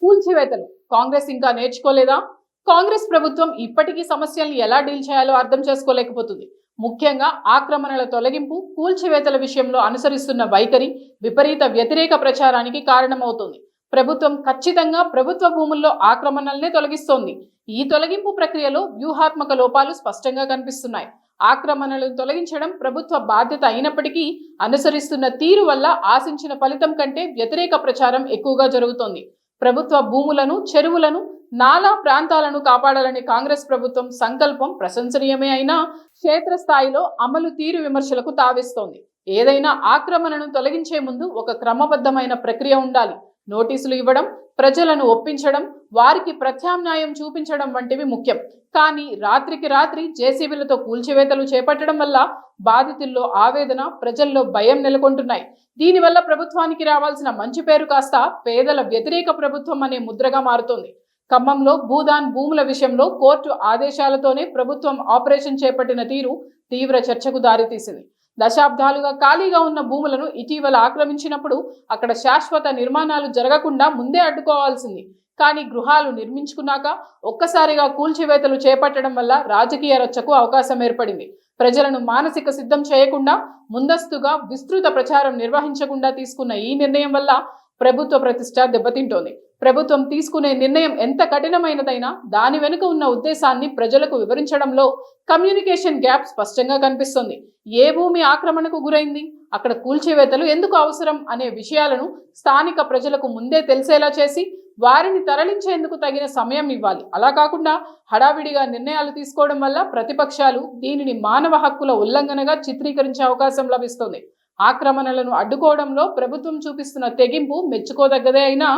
కూల్చివేతలు కాంగ్రెస్ ఇంకా నేర్చుకోలేదా? కాంగ్రెస్ ప్రభుత్వం ఇప్పటికీ సమస్యల్ని ఎలా డీల్ చేయాలో అర్థం చేసుకోలేకపోతుంది. ముఖ్యంగా ఆక్రమణల తొలగింపు, కూల్చివేతల విషయంలో అనుసరిస్తున్న వైఖరి విపరీత వ్యతిరేక ప్రచారానికి కారణమవుతుంది. ప్రభుత్వం ఖచ్చితంగా ప్రభుత్వ భూముల్లో ఆక్రమణలనే తొలగిస్తోంది. ఈ తొలగింపు ప్రక్రియలో వ్యూహాత్మక లోపాలు స్పష్టంగా కనిపిస్తున్నాయి. ఆక్రమణలను తొలగించడం ప్రభుత్వ బాధ్యత అయినప్పటికీ అనుసరిస్తున్న తీరు వల్ల ఆశించిన ఫలితం కంటే వ్యతిరేక ప్రచారం ఎక్కువగా జరుగుతోంది. ప్రభుత్వ భూములను, చెరువులను, నాలా ప్రాంతాలను కాపాడాలని కాంగ్రెస్ ప్రభుత్వం సంకల్పం ప్రశంసనీయమే అయినా క్షేత్రస్థాయిలో అమలు తీరు విమర్శలకు తావిస్తోంది. ఏదైనా ఆక్రమణను తొలగించే ముందు ఒక క్రమబద్ధమైన ప్రక్రియ ఉండాలి. నోటీసులు ఇవ్వడం, ప్రజలను ఒప్పించడం, వారికి ప్రత్యామ్నాయం చూపించడం వంటివి ముఖ్యం. కానీ రాత్రికి రాత్రి జేసీబీలతో కూల్చివేతలు చేపట్టడం వల్ల బాధితుల్లో ఆవేదన, ప్రజల్లో భయం నెలకొంటున్నాయి. దీనివల్ల ప్రభుత్వానికి రావాల్సిన మంచి పేరు కాస్త పేదల వ్యతిరేక ప్రభుత్వం అనే ముద్రగా మారుతోంది. ఖమ్మంలో భూదాన్ భూముల విషయంలో కోర్టు ఆదేశాలతోనే ప్రభుత్వం ఆపరేషన్ చేపట్టిన తీరు తీవ్ర చర్చకు దారితీసింది. దశాబ్దాలుగా ఖాళీగా ఉన్న భూములను ఇటీవల ఆక్రమించినప్పుడు అక్కడ శాశ్వత నిర్మాణాలు జరగకుండా ముందే అడ్డుకోవాల్సింది. కానీ గృహాలు నిర్మించుకున్నాక ఒక్కసారిగా కూల్చివేతలు చేపట్టడం వల్ల రాజకీయ రచ్చకు అవకాశం ఏర్పడింది. ప్రజలను మానసిక సిద్ధం చేయకుండా, ముందస్తుగా విస్తృత ప్రచారం నిర్వహించకుండా తీసుకున్న ఈ నిర్ణయం వల్ల ప్రభుత్వ ప్రతిష్ట దెబ్బతింటోంది. ప్రభుత్వం తీసుకునే నిర్ణయం ఎంత కఠినమైనదైనా దాని వెనుక ఉన్న ఉద్దేశాన్ని ప్రజలకు వివరించడంలో కమ్యూనికేషన్ గ్యాప్ స్పష్టంగా కనిపిస్తుంది. ఏ భూమి ఆక్రమణకు గురైంది, అక్కడ కూల్చివేతలు ఎందుకు అవసరం అనే విషయాలను స్థానిక ప్రజలకు ముందే తెలిసేలా చేసి వారిని తరలించేందుకు తగిన సమయం ఇవ్వాలి. అలా కాకుండా హడావిడిగా నిర్ణయాలు తీసుకోవడం వల్ల ప్రతిపక్షాలు దీనిని మానవ హక్కుల ఉల్లంఘనగా చిత్రీకరించే అవకాశం లభిస్తుంది. ఆక్రమణలను అడ్డుకోవడంలో ప్రభుత్వం చూపిస్తున్న తెగింపు మెచ్చుకోదగ్గదే అయినా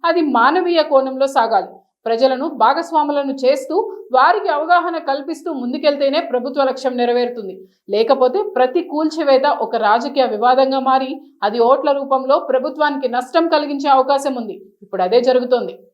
అది మానవీయ కోణంలో సాగాలి. ప్రజలను భాగస్వాములను చేస్తూ వారికి అవగాహన కల్పిస్తూ ముందుకెళ్తేనే ప్రభుత్వ లక్ష్యం నెరవేరుతుంది. లేకపోతే ప్రతి కూల్చివేత ఒక రాజకీయ వివాదంగా మారి అది ఓట్ల రూపంలో ప్రభుత్వానికి నష్టం కలిగించే అవకాశం ఉంది. ఇప్పుడు అదే జరుగుతోంది.